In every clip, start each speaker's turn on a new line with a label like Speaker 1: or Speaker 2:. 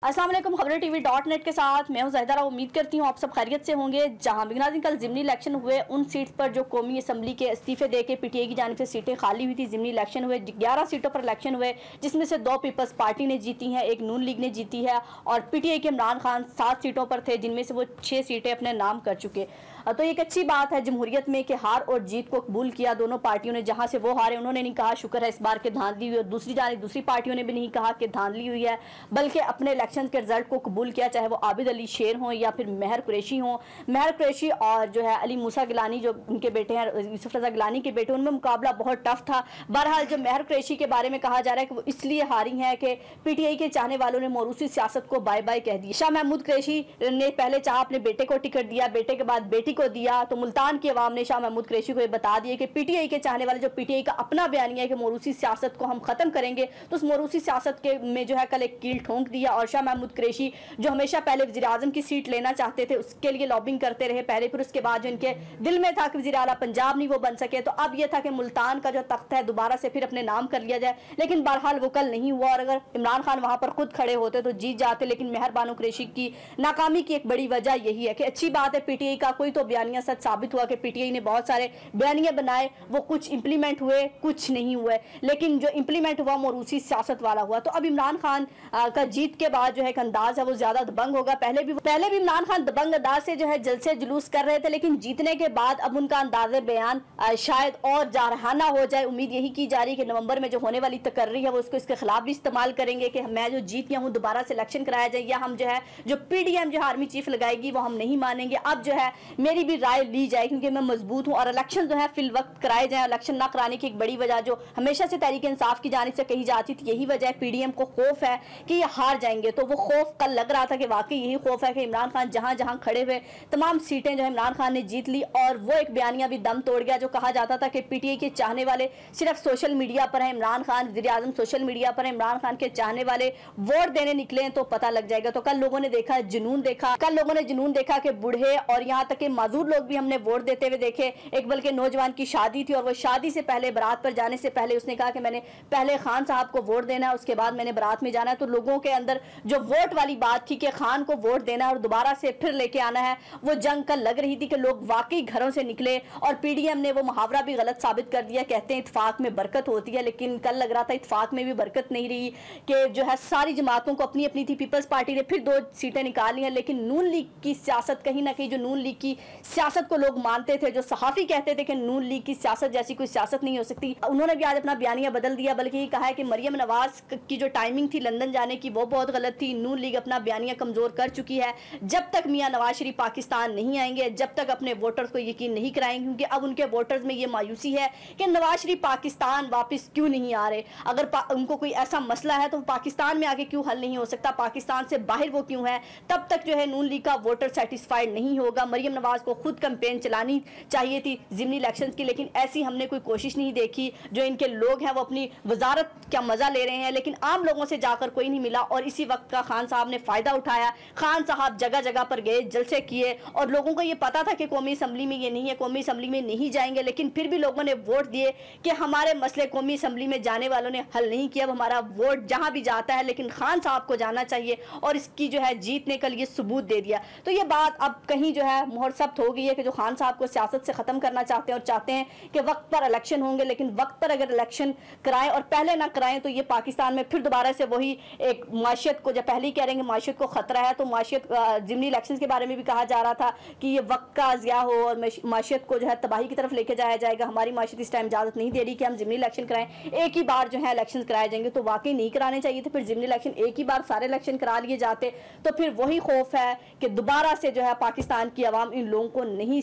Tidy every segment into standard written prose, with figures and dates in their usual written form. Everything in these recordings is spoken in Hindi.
Speaker 1: अस्सलाम वालेकुम, खबरें TV.net के साथ मैं हूं ज़ाहिदा। उम्मीद करती हूं आप सब खैरियत से होंगे। जहां बिगनाज़ीन कल ज़िमनी इलेक्शन हुए, उन सीट्स पर जो कौमी असम्बली के इस्तीफे देके PTI की जानिब से सीटें खाली हुई थी। ज़िमनी इलेक्शन हुए, 11 सीटों पर इलेक्शन हुए, जिसमें से 2 पीपल्स पार्टी ने जीती हैं, 1 नून लीग ने जीती है और PTI के इमरान खान 7 सीटों पर थे, जिनमें से वो 6 सीटें अपने नाम कर चुके। तो एक अच्छी बात है जमहूरियत में कि हार और जीत को कबूल किया दोनों पार्टियों ने। जहां से वो हारे उन्होंने नहीं कहा शुक्र है इस बार के धांधली हुई, और दूसरी जानिब दूसरी पार्टियों ने भी नहीं कहा कि धांधली हुई है, बल्कि अपने इलेक्शन के रिजल्ट को कबूल किया, चाहे वो आबिद अली शेर हों या फिर महर कुरैशी हों। महर कुरैशी और जो है अली मूसा गिलानी जो उनके बेटे हैं, यूसुफ रजा गिलानी के बेटे, उनमें मुकाबला बहुत टफ था। बहरहाल जो महर कुरैशी के बारे में कहा जा रहा है कि वो इसलिए हारी है कि PTI के चाहने वालों ने मोरूसी सियासत को बाय बाय कह दिया। शाह महमूद कुरैशी ने पहले चाह अपने बेटे को टिकट दिया, बेटे के बाद बेटी को दिया, तो मुल्तान की अवाम ने शाह महमूद कुरैशी को ये बता दिया कि PTI के चाहने वाले, जो PTI का अपना बयानिया है कि मोरूसी सियासत को हम खत्म करेंगे, तो उस मोरूसी सियासत के में जो है कल एक कील ठोंक दिया। और शाह महमूद कुरैशी जो हमेशा पहले वज़ीर आज़म की सीट लेना चाहते थे, उसके लिए लॉबिंग करते रहे पहले, फिर उसके बाद जो इनके दिल में था कि वज़ीर आला पंजाब नहीं वो बन सके, तो अब यह था कि मुल्तान का जो तख्त है दोबारा से फिर अपने नाम कर लिया जाए। लेकिन बहरहाल वो कल नहीं हुआ, और अगर इमरान खान वहां पर खुद खड़े होते तो जीत जाते। लेकिन महर बानो कुरैशी की नाकामी की एक बड़ी वजह यही है कि अच्छी बात है PTI का कोई तो बयानिया सच साबित हुआ कि PTI ने बहुत सारे बयानिया बनाए, वो कुछ इंप्लीमेंट हुए, कुछ नहीं हुए, लेकिन जो इंप्लीमेंट हुआ मोरूसी सियासत वाला हुआ। तो अब इमरान खान का जीत के बाद जो है एक अंदाज है वो ज्यादा दबंग होगा। पहले भी इमरान खान दबंग अंदाज से जो है जलसे जुलूस कर रहे थे, लेकिन जीतने के बाद अब उनका अंदाज़े बयान शायद और जारहाना हो जाए। उम्मीद यही की जा रही है कि नवंबर में जो होने वाली तकर्री है वो उसको इसके खिलाफ भी इस्तेमाल करेंगे कि मैं जो जीत गया हूँ दोबारा से इलेक्शन कराया जाए, या हम जो है जो PDM जो आर्मी चीफ लगाएगी वो हम नहीं मानेंगे, अब जो है मेरी भी राय ली जाए क्योंकि मैं मजबूत हूँ, और इलेक्शन जो है फिल वक्त कराए जाए। इलेक्शन ना कराने की एक बड़ी वजह जो हमेशा से तहरीक इंसाफ की जानिब से कही जाती थी, यही वजह है PDM को खौफ है कि ये हार जाएंगे। तो वो खौफ कल लग रहा था कि वाकई यही खौफ है कि इमरान खान जहां जहां खड़े हुए तमाम सीटें जो है इमरान खान ने जीत ली, और वो एक बयानिया भी दम तोड़ गया जो कहा जाता था कि PTI के चाहने वाले सिर्फ सोशल मीडिया पर है, इमरान खान वज़ीर आज़म सोशल मीडिया पर है, इमरान खान के चाहने वाले वोट देने निकले तो पता लग जाएगा। तो कल लोगों ने देखा जुनून देखा कि बूढ़े और यहाँ तक कि माजूर लोग भी हमने वोट देते हुए देखे। एक बल्कि नौजवान की शादी थी और वो शादी से पहले बारात पर जाने से पहले उसने कहा कि मैंने पहले खान साहब को वोट देना है, उसके बाद मैंने बारात में जाना है। तो लोगों के अंदर जो वोट वाली बात थी कि खान को वोट देना है और दोबारा से फिर लेके आना है, वो जंग कल लग रही थी कि लोग वाकई घरों से निकले। और PDM ने वो मुहावरा भी गलत साबित कर दिया, कहते हैं इत्तेफाक में बरकत होती है, लेकिन कल लग रहा था इत्तेफाक में भी बरकत नहीं रही कि जो है सारी जमातों को अपनी अपनी थी। पीपल्स पार्टी ने फिर 2 सीटें निकाली हैं, लेकिन नून लीग की सियासत कहीं ना कहीं, जो नून लीग की सियासत को लोग मानते थे, जो सहाफ़ी कहते थे कि नून लीग की सियासत जैसी कोई सियासत नहीं हो सकती, उन्होंने भी आज अपना बयानिया बदल दिया। बल्कि ये कहा है कि मरियम नवाज की जो टाइमिंग थी लंदन जाने की वो बहुत गलत थी। नून लीग अपना बयानिया कमजोर कर चुकी है। जब तक मियां नवाज शरीफ पाकिस्तान नहीं आएंगे, जब तक अपने वोटर्स को यकीन नहीं कराएंगे, क्योंकि अब उनके वोटर्स में ये मायूसी है कि नवाज शरीफ पाकिस्तान वापस क्यों नहीं आ रहे। अगर उनको कोई ऐसा मसला है तो पाकिस्तान में आके क्यों हल नहीं हो सकता, पाकिस्तान से बाहर वो क्यों है, तब तक जो है नून लीग का वोटर सेटिस्फाइड नहीं होगा। मरियम नवाज को खुद कैंपेन चलानी चाहिए थी ज़िमनी इलेक्शंस की, लेकिन ऐसी हमने कोई कोशिश नहीं देखी। जो इनके लोग हैं वो अपनी वजारत का मजा ले रहे हैं, लेकिन आम लोगों से जाकर कोई नहीं मिला। और इसी वक्त का खान साहब ने फायदा उठाया। खान साहब जगह जगह पर गए, जलसे किए, और लोगों को ये पता था कि कौमी असम्बली में ये नहीं है, कौमी असम्बली में नहीं जाएंगे, लेकिन फिर भी लोगों ने वोट दिए कि हमारे मसले कौमी असम्बली में जाने वालों ने हल नहीं किया। अब हमारा वोट जहां भी जाता है लेकिन खान साहब को जाना चाहिए, और इसकी जो है जीत ने कल ये सबूत दे दिया। तो ये बात अब कहीं जो है मोहर सब्त हो गई है कि जो खान साहब को सियासत से खत्म करना चाहते हैं और चाहते हैं कि वक्त पर इलेक्शन होंगे, लेकिन वक्त पर अगर इलेक्शन कराएं और पहले ना कराएं तो ये पाकिस्तान में फिर दोबारा से वही एक माशियत को, जब पहले ही कह रहे हैं माशियत को खतरा है, तो माशियत ज़िमनी इलेक्शंस के बारे में भी कहा जा रहा था कि ये वक्त का ज़िया हो और माशियत को जो है तबाही की तरफ लेके जाया जाएगा। हमारी माशियत इस टाइम इजाज़त नहीं दे रही कि हम ज़िमनी इलेक्शन कराएं, एक ही बार जो है इलेक्शन कराए जाएंगे, तो वाकई नहीं कराने चाहिए थे। फिर ज़िमनी इलेक्शन एक ही बार सारे इलेक्शन करा लिए जाते, तो फिर वही खौफ है कि दोबारा से जो है पाकिस्तान की आवाम इन लोगों को नहीं,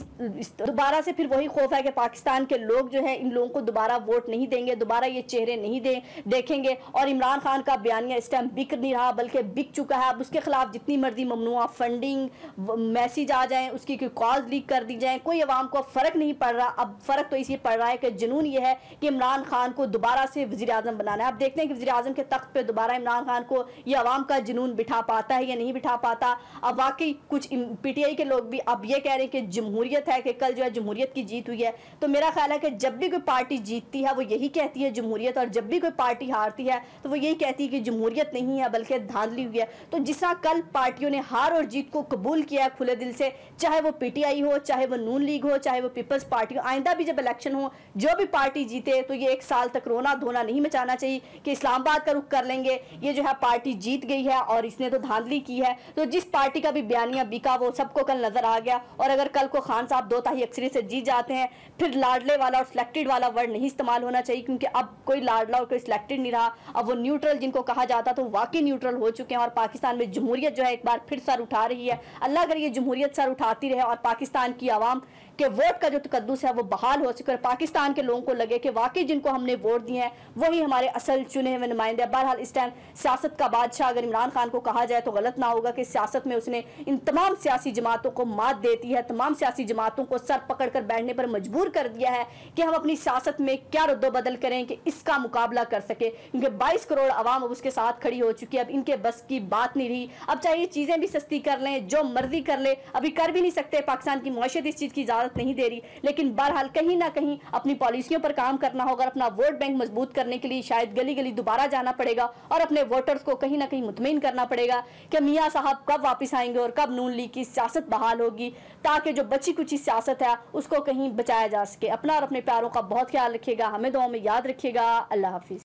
Speaker 1: दोबारा से फिर वही खौफ है कि पाकिस्तान के लोग जो है इन लोगों को दोबारा वोट नहीं देंगे, दोबारा ये चेहरे नहीं देखेंगे। और इमरान खान का बयानिया इस टाइम बिक नहीं रहा बल्कि बिक चुका है। अब उसके खिलाफ जितनी मर्जी ममनुआ फंडिंग मैसेज आ जाए, उसकी कोई कॉल लीक कर दी जाए, कोई अवाम को फ़र्क नहीं पड़ रहा। अब फ़र्क तो इसी पड़ रहा है कि जुनून ये है कि इमरान खान को दोबारा से वज़ीर आज़म बनाना है। अब देखते हैं कि वज़ीर आज़म के तख्त पे दोबारा इमरान खान को ये अवाम का जुनून बिठा पाता है या नहीं बिठा पाता। अब वाकई कुछ PTI के लोग भी अब ये कह रहे हैं कि जमहूरियत है, कि कल जो है जमहूरियत की जीत हुई है, तो मेरा ख्याल है कि जब भी कोई पार्टी जीतती है वो यही कहती है जमहूरियत, और जब भी कोई पार्टी हारती है तो वो यही कहती है कि जमहूरियत नहीं है बल्कि धांधली हुई है। तो जिस तरह कल पार्टियों ने हार और जीत को कबूल किया खुले दिल से, चाहे वो पीटीआई हो, चाहे वो नून लीग हो, चाहे वो पीपल्स पार्टी हो, आइंदा भी जब इलेक्शन हो जो भी पार्टी जीते तो ये 1 साल तक रोना धोना नहीं मचाना चाहिए कि इस्लामाबाद का रुख कर लेंगे, ये जो है पार्टी जीत गई है और इसने तो धांधली की है। तो जिस पार्टी का भी बयानिया बिका वो सबको कल नजर आ गया। और अगर कल को खान साहब 2 अक्सरियत से जीत जाते हैं, फिर लाडले वाला और सिलेक्टेड वाला वर्ड नहीं इस्तेमाल होना चाहिए, क्योंकि अब कोई लाडला और कोई सिलेक्टेड नहीं रहा। अब वो न्यूट्रल जिनको कहा जाता तो वाकई न्यूट्रल हो चुके हैं, और पाकिस्तान में जमहूरियत जो है एक बार फिर सर उठा रही है। अल्लाह करे ये जमहूरियत सर उठाती रहे और पाकिस्तान की आवाम के वोट का जो तकद्दुस है वो बहाल हो सके, और पाकिस्तान के लोगों को लगे कि वाकई जिनको हमने वोट दिए हैं वही हमारे असल चुने हुए नुमाइंदे। बहरहाल इस टाइम सियासत का बादशाह अगर इमरान खान को कहा जाए तो गलत ना होगा कि सियासत में उसने इन तमाम सियासी जमातों को मात देती है, तमाम सियासी जमातों को सर पकड़ कर बैठने पर मजबूर कर दिया है कि हम अपनी सियासत में क्या रद्दोबदल करें कि इसका मुकाबला कर सके, क्योंकि 22 करोड़ आवाम अब उसके साथ खड़ी हो चुकी है। अब इनके बस की बात नहीं रही। अब चाहे चीजें भी सस्ती कर लें, जो मर्जी कर ले, अभी कर भी नहीं सकते, पाकिस्तान की मौशियत इस चीज की इजाजत नहीं दे रही, लेकिन बहरहाल कहीं ना कहीं अपनी पॉलिसियों पर काम करना होगा। अपना वोट बैंक मजबूत करने के लिए शायद गली गली दोबारा जाना पड़ेगा और अपने वोटर्स को कहीं ना कहीं मुतमईन करना पड़ेगा कि मियाँ साहब कब वापस आएंगे और कब नून लीग की सियासत बहाल होगी, ताकि जो बची कुची सियासत है उसको कहीं बचाया जा सके। अपना और अपने प्यारों का बहुत ख्याल रखिएगा, हमें दुआ में याद रखिएगा। अल्लाह हाफिज।